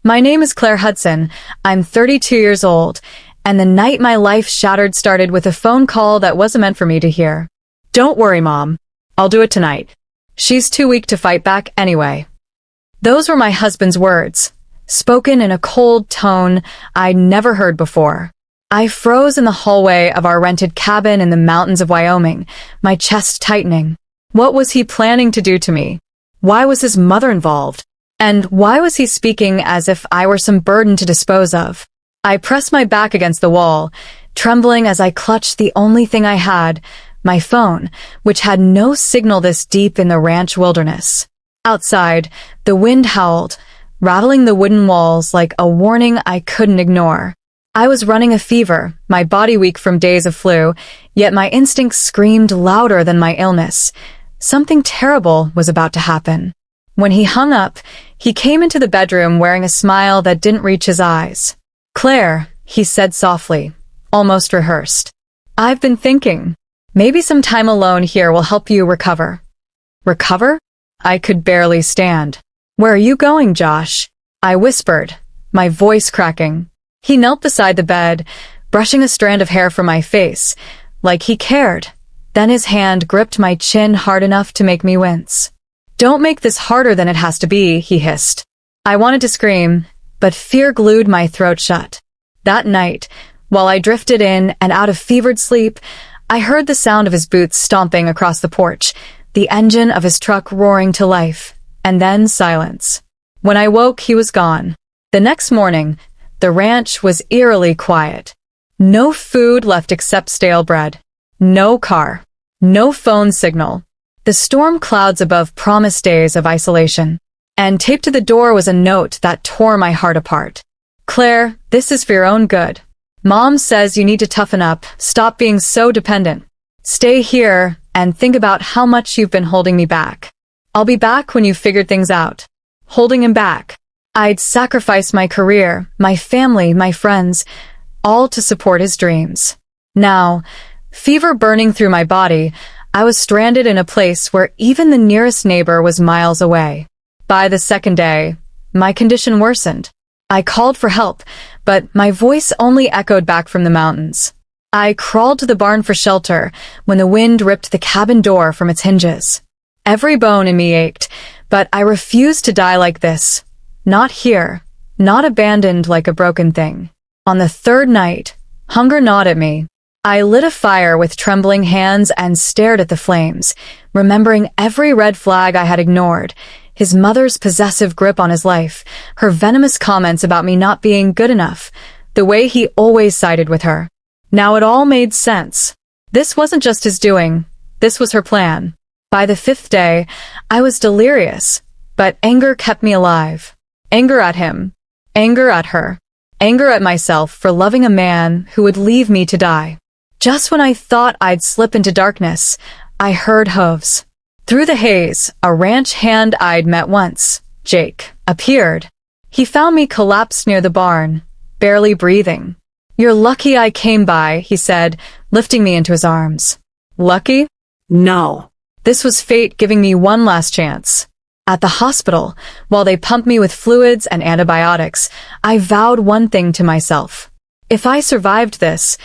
My name is Claire Hudson. I'm 32 years old, and the night my life shattered started with a phone call that wasn't meant for me to hear. Don't worry, Mom. I'll do it tonight. She's too weak to fight back anyway. Those were my husband's words, spoken in a cold tone I'd never heard before. I froze in the hallway of our rented cabin in the mountains of Wyoming, my chest tightening. What was he planning to do to me? Why was his mother involved? And why was he speaking as if I were some burden to dispose of? I pressed my back against the wall, trembling as I clutched the only thing I had, my phone, which had no signal this deep in the ranch wilderness. Outside, the wind howled, rattling the wooden walls like a warning I couldn't ignore. I was running a fever, my body weak from days of flu, yet my instincts screamed louder than my illness. Something terrible was about to happen. When he hung up, he came into the bedroom wearing a smile that didn't reach his eyes. "Claire," he said softly, almost rehearsed. "I've been thinking. Maybe some time alone here will help you recover." Recover? I could barely stand. "Where are you going, Josh?" I whispered, my voice cracking. He knelt beside the bed, brushing a strand of hair from my face, like he cared. Then his hand gripped my chin hard enough to make me wince. "Don't make this harder than it has to be," he hissed. I wanted to scream, but fear glued my throat shut. That night, while I drifted in and out of fevered sleep, I heard the sound of his boots stomping across the porch, the engine of his truck roaring to life, and then silence. When I woke, he was gone. The next morning, the ranch was eerily quiet. No food left except stale bread. No car. No phone signal. The storm clouds above promised days of isolation. And taped to the door was a note that tore my heart apart. "Claire, this is for your own good. Mom says you need to toughen up, stop being so dependent. Stay here and think about how much you've been holding me back. I'll be back when you've figured things out." Holding him back. I'd sacrificed my career, my family, my friends, all to support his dreams. Now, fever burning through my body, I was stranded in a place where even the nearest neighbor was miles away. By the second day, my condition worsened. I called for help, but my voice only echoed back from the mountains. I crawled to the barn for shelter when the wind ripped the cabin door from its hinges. Every bone in me ached, but I refused to die like this. Not here, not abandoned like a broken thing. On the third night, hunger gnawed at me. I lit a fire with trembling hands and stared at the flames, remembering every red flag I had ignored. His mother's possessive grip on his life, her venomous comments about me not being good enough, the way he always sided with her. Now it all made sense. This wasn't just his doing, this was her plan. By the fifth day, I was delirious, but anger kept me alive. Anger at him, anger at her, anger at myself for loving a man who would leave me to die. Just when I thought I'd slip into darkness, I heard hooves. Through the haze, a ranch hand I'd met once, Jake, appeared. He found me collapsed near the barn, barely breathing. "You're lucky I came by," he said, lifting me into his arms. Lucky? No. This was fate giving me one last chance. At the hospital, while they pumped me with fluids and antibiotics, I vowed one thing to myself. If I survived this,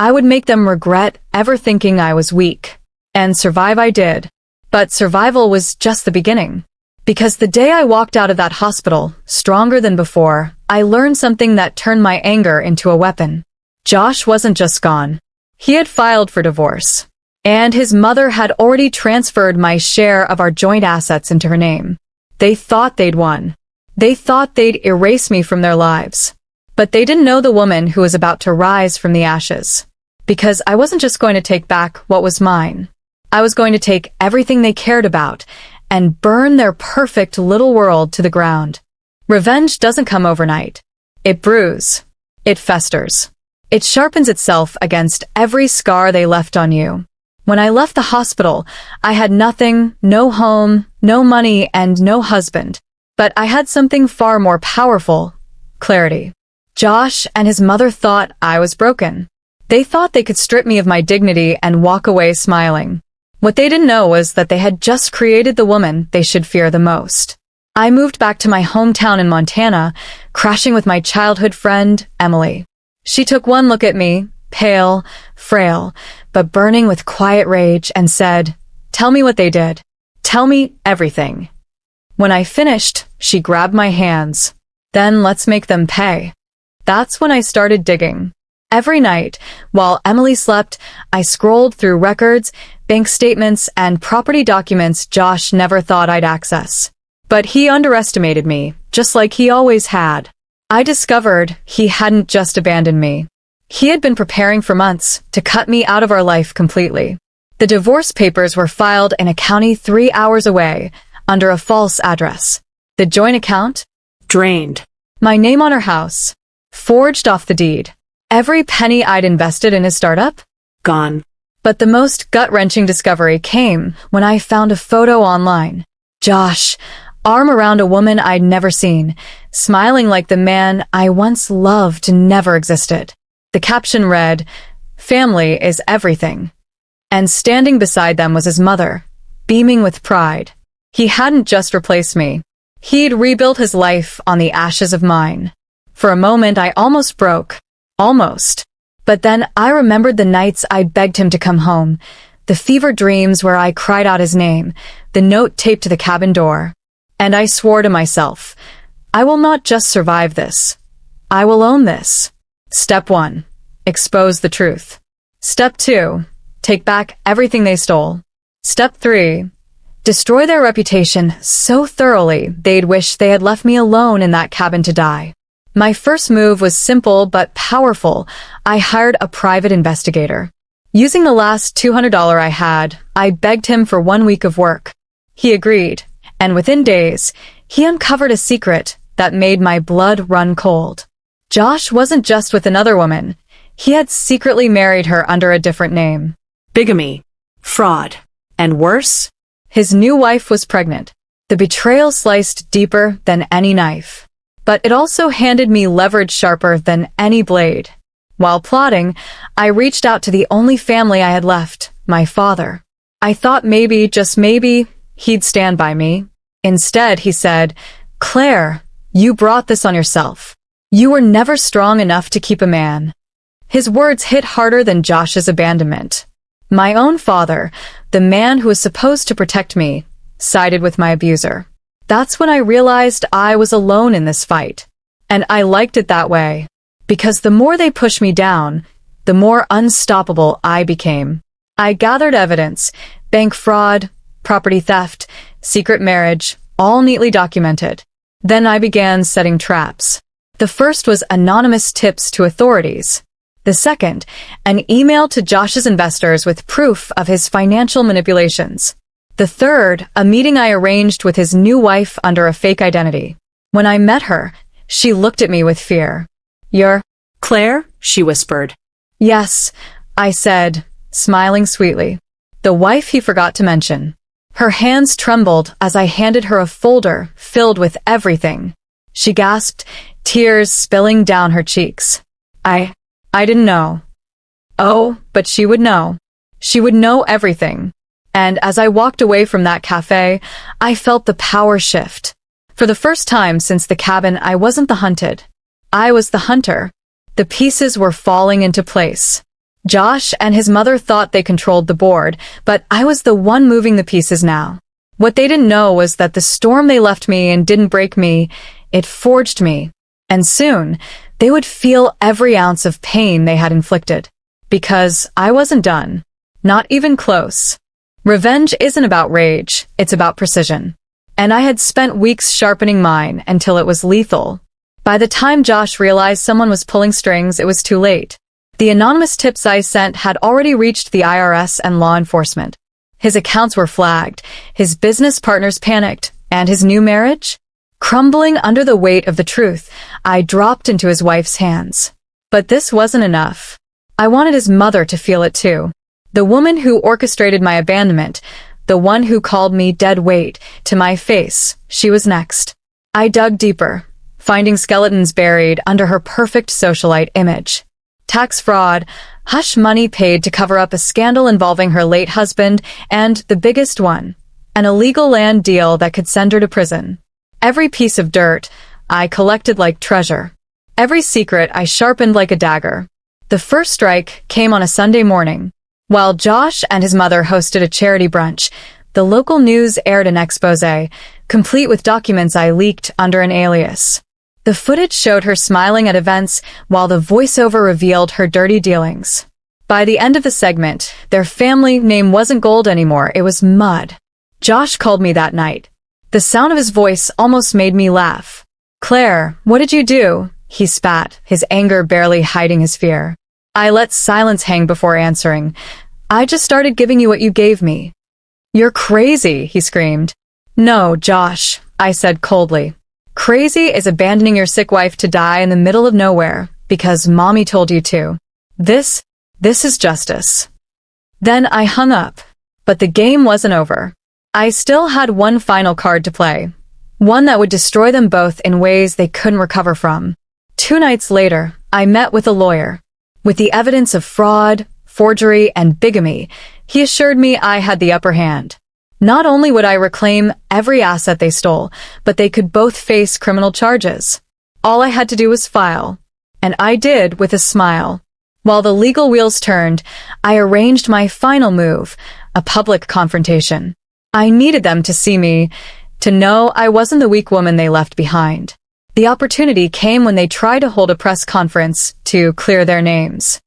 I would make them regret ever thinking I was weak. And survive I did. But survival was just the beginning. Because the day I walked out of that hospital, stronger than before, I learned something that turned my anger into a weapon. Josh wasn't just gone. He had filed for divorce. And his mother had already transferred my share of our joint assets into her name. They thought they'd won. They thought they'd erase me from their lives. But they didn't know the woman who was about to rise from the ashes. Because I wasn't just going to take back what was mine. I was going to take everything they cared about and burn their perfect little world to the ground. Revenge doesn't come overnight. It brews. It festers. It sharpens itself against every scar they left on you. When I left the hospital, I had nothing, no home, no money, and no husband. But I had something far more powerful: clarity. Josh and his mother thought I was broken. They thought they could strip me of my dignity and walk away smiling. What they didn't know was that they had just created the woman they should fear the most. I moved back to my hometown in Montana, crashing with my childhood friend, Emily. She took one look at me, pale, frail, but burning with quiet rage, and said, "Tell me what they did. Tell me everything." When I finished, she grabbed my hands. "Then let's make them pay." That's when I started digging. Every night, while Emily slept, I scrolled through records, bank statements, and property documents Josh never thought I'd access. But he underestimated me, just like he always had. I discovered he hadn't just abandoned me. He had been preparing for months to cut me out of our life completely. The divorce papers were filed in a county 3 hours away, under a false address. The joint account? Drained. My name on her house. Forged off the deed. Every penny I'd invested in his startup? Gone. But the most gut-wrenching discovery came when I found a photo online. Josh, arm around a woman I'd never seen, smiling like the man I once loved never existed. The caption read, "Family is everything." And standing beside them was his mother, beaming with pride. He hadn't just replaced me. He'd rebuilt his life on the ashes of mine. For a moment, I almost broke. Almost. But then I remembered the nights I begged him to come home, the fever dreams where I cried out his name, the note taped to the cabin door. And I swore to myself, I will not just survive this. I will own this. Step 1. Expose the truth. Step 2. Take back everything they stole. Step 3. Destroy their reputation so thoroughly they'd wish they had left me alone in that cabin to die. My first move was simple but powerful. I hired a private investigator. Using the last $200 I had, I begged him for 1 week of work. He agreed, and within days, he uncovered a secret that made my blood run cold. Josh wasn't just with another woman. He had secretly married her under a different name. Bigamy. Fraud. And worse? His new wife was pregnant. The betrayal sliced deeper than any knife. But it also handed me leverage sharper than any blade. While plotting, I reached out to the only family I had left, my father. I thought maybe, just maybe, he'd stand by me. Instead, he said, "Claire, you brought this on yourself. You were never strong enough to keep a man." His words hit harder than Josh's abandonment. My own father, the man who was supposed to protect me, sided with my abuser. That's when I realized I was alone in this fight. And I liked it that way. Because the more they pushed me down, the more unstoppable I became. I gathered evidence, bank fraud, property theft, secret marriage, all neatly documented. Then I began setting traps. The first was anonymous tips to authorities. The second, an email to Josh's investors with proof of his financial manipulations. The third, a meeting I arranged with his new wife under a fake identity. When I met her, she looked at me with fear. "You're Claire?" she whispered. "Yes," I said, smiling sweetly. The wife he forgot to mention. Her hands trembled as I handed her a folder filled with everything. She gasped, tears spilling down her cheeks. I didn't know. Oh, but she would know. She would know everything. And as I walked away from that cafe, I felt the power shift. For the first time since the cabin, I wasn't the hunted. I was the hunter. The pieces were falling into place. Josh and his mother thought they controlled the board, but I was the one moving the pieces now. What they didn't know was that the storm they left me and didn't break me, it forged me. And soon, they would feel every ounce of pain they had inflicted. Because I wasn't done. Not even close. Revenge isn't about rage, it's about precision. And I had spent weeks sharpening mine until it was lethal. By the time Josh realized someone was pulling strings, it was too late. The anonymous tips I sent had already reached the IRS and law enforcement. His accounts were flagged, his business partners panicked, and his new marriage? Crumbling under the weight of the truth, I dropped into his wife's hands. But this wasn't enough. I wanted his mother to feel it too. The woman who orchestrated my abandonment, the one who called me dead weight to my face, she was next. I dug deeper, finding skeletons buried under her perfect socialite image. Tax fraud, hush money paid to cover up a scandal involving her late husband, and the biggest one, an illegal land deal that could send her to prison. Every piece of dirt I collected like treasure. Every secret I sharpened like a dagger. The first strike came on a Sunday morning. While Josh and his mother hosted a charity brunch, the local news aired an expose, complete with documents I leaked under an alias. The footage showed her smiling at events while the voiceover revealed her dirty dealings. By the end of the segment, their family name wasn't gold anymore, it was mud. Josh called me that night. The sound of his voice almost made me laugh. "Claire, what did you do?" he spat, his anger barely hiding his fear. I let silence hang before answering. "I just started giving you what you gave me." "You're crazy," he screamed. "No, Josh," I said coldly. "Crazy is abandoning your sick wife to die in the middle of nowhere because mommy told you to. This is justice." Then I hung up. But the game wasn't over. I still had one final card to play. One that would destroy them both in ways they couldn't recover from. 2 nights later, I met with a lawyer. With the evidence of fraud, forgery, and bigamy, he assured me I had the upper hand. Not only would I reclaim every asset they stole, but they could both face criminal charges. All I had to do was file. And I did with a smile. While the legal wheels turned, I arranged my final move, a public confrontation. I needed them to see me, to know I wasn't the weak woman they left behind. The opportunity came when they tried to hold a press conference to clear their names.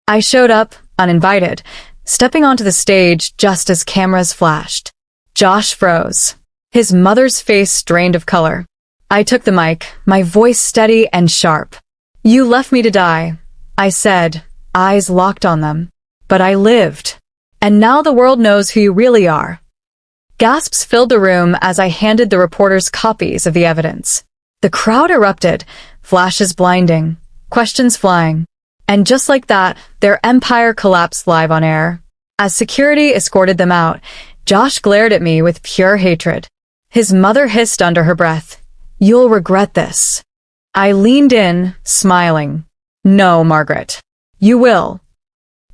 I showed up, uninvited, stepping onto the stage just as cameras flashed. Josh froze. His mother's face drained of color. I took the mic, my voice steady and sharp. "You left me to die," I said, eyes locked on them. "But I lived. And now the world knows who you really are." Gasps filled the room as I handed the reporters copies of the evidence. The crowd erupted, flashes blinding, questions flying. And just like that, their empire collapsed live on air. As security escorted them out, Josh glared at me with pure hatred. His mother hissed under her breath, "You'll regret this." I leaned in, smiling. "No, Margaret. You will."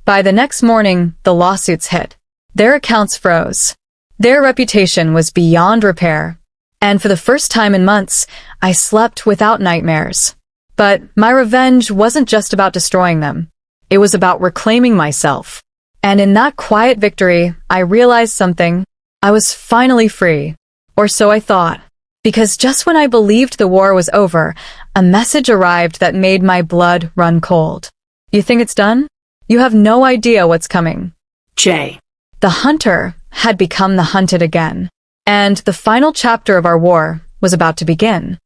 By the next morning, the lawsuits hit. Their accounts froze. Their reputation was beyond repair. And for the first time in months, I slept without nightmares. But my revenge wasn't just about destroying them. It was about reclaiming myself. And in that quiet victory, I realized something. I was finally free. Or so I thought. Because just when I believed the war was over, a message arrived that made my blood run cold. "You think it's done? You have no idea what's coming." J. The hunter had become the hunted again. And the final chapter of our war was about to begin.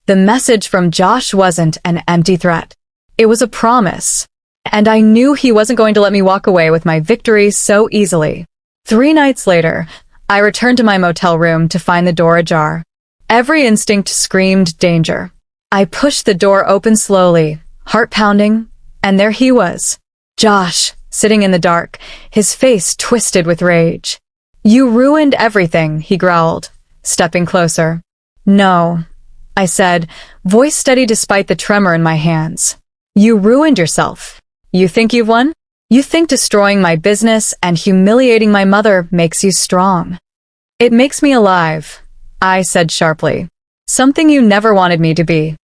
The message from Josh wasn't an empty threat. It was a promise. And I knew he wasn't going to let me walk away with my victory so easily. 3 nights later, I returned to my motel room to find the door ajar. Every instinct screamed danger. I pushed the door open slowly, heart pounding, and there he was. Josh, sitting in the dark, his face twisted with rage. "You ruined everything," he growled, stepping closer. "No," I said, voice steady despite the tremor in my hands. "You ruined yourself. You think you've won? You think destroying my business and humiliating my mother makes you strong. It makes me alive," I said sharply. "Something you never wanted me to be."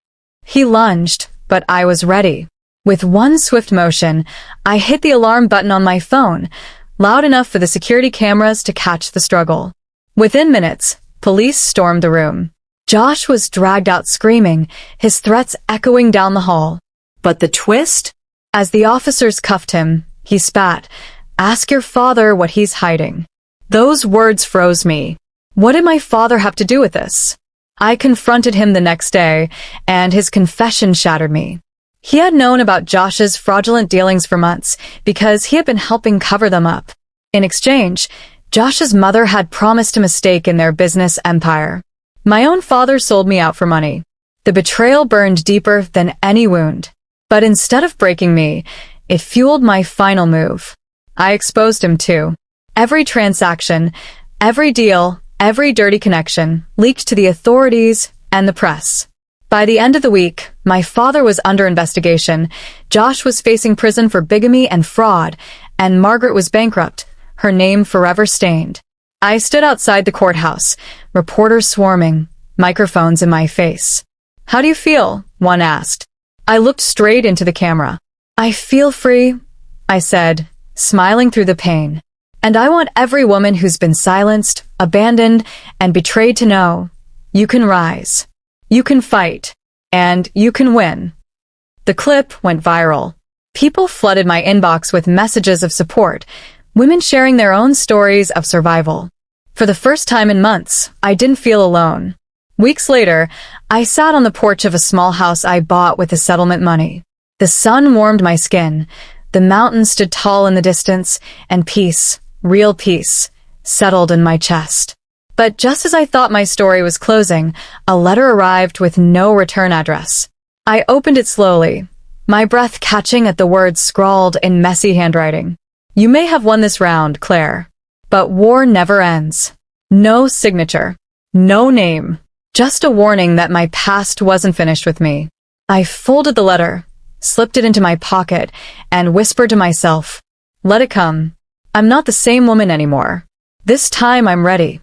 He lunged, but I was ready. With one swift motion, I hit the alarm button on my phone, loud enough for the security cameras to catch the struggle. Within minutes, police stormed the room. Josh was dragged out screaming, his threats echoing down the hall. But the twist? As the officers cuffed him, he spat, "Ask your father what he's hiding." Those words froze me. What did my father have to do with this? I confronted him the next day, and his confession shattered me. He had known about Josh's fraudulent dealings for months because he had been helping cover them up. In exchange, Josh's mother had promised him a stake in their business empire. My own father sold me out for money. The betrayal burned deeper than any wound. But instead of breaking me, it fueled my final move. I exposed him too. Every transaction, every deal, every dirty connection leaked to the authorities and the press. By the end of the week, my father was under investigation, Josh was facing prison for bigamy and fraud, and Margaret was bankrupt, her name forever stained. I stood outside the courthouse, reporters swarming, microphones in my face. "How do you feel?" one asked. I looked straight into the camera. "I feel free," I said, smiling through the pain. "And I want every woman who's been silenced, abandoned, and betrayed to know, you can rise, you can fight, and you can win." The clip went viral. People flooded my inbox with messages of support, women sharing their own stories of survival. For the first time in months, I didn't feel alone. Weeks later, I sat on the porch of a small house I bought with the settlement money. The sun warmed my skin, the mountains stood tall in the distance, and peace, real peace, settled in my chest. But just as I thought my story was closing, a letter arrived with no return address. I opened it slowly, my breath catching at the words scrawled in messy handwriting. "You may have won this round, Claire, but war never ends." No signature, no name, just a warning that my past wasn't finished with me. I folded the letter, slipped it into my pocket, and whispered to myself, "Let it come. I'm not the same woman anymore. This time I'm ready."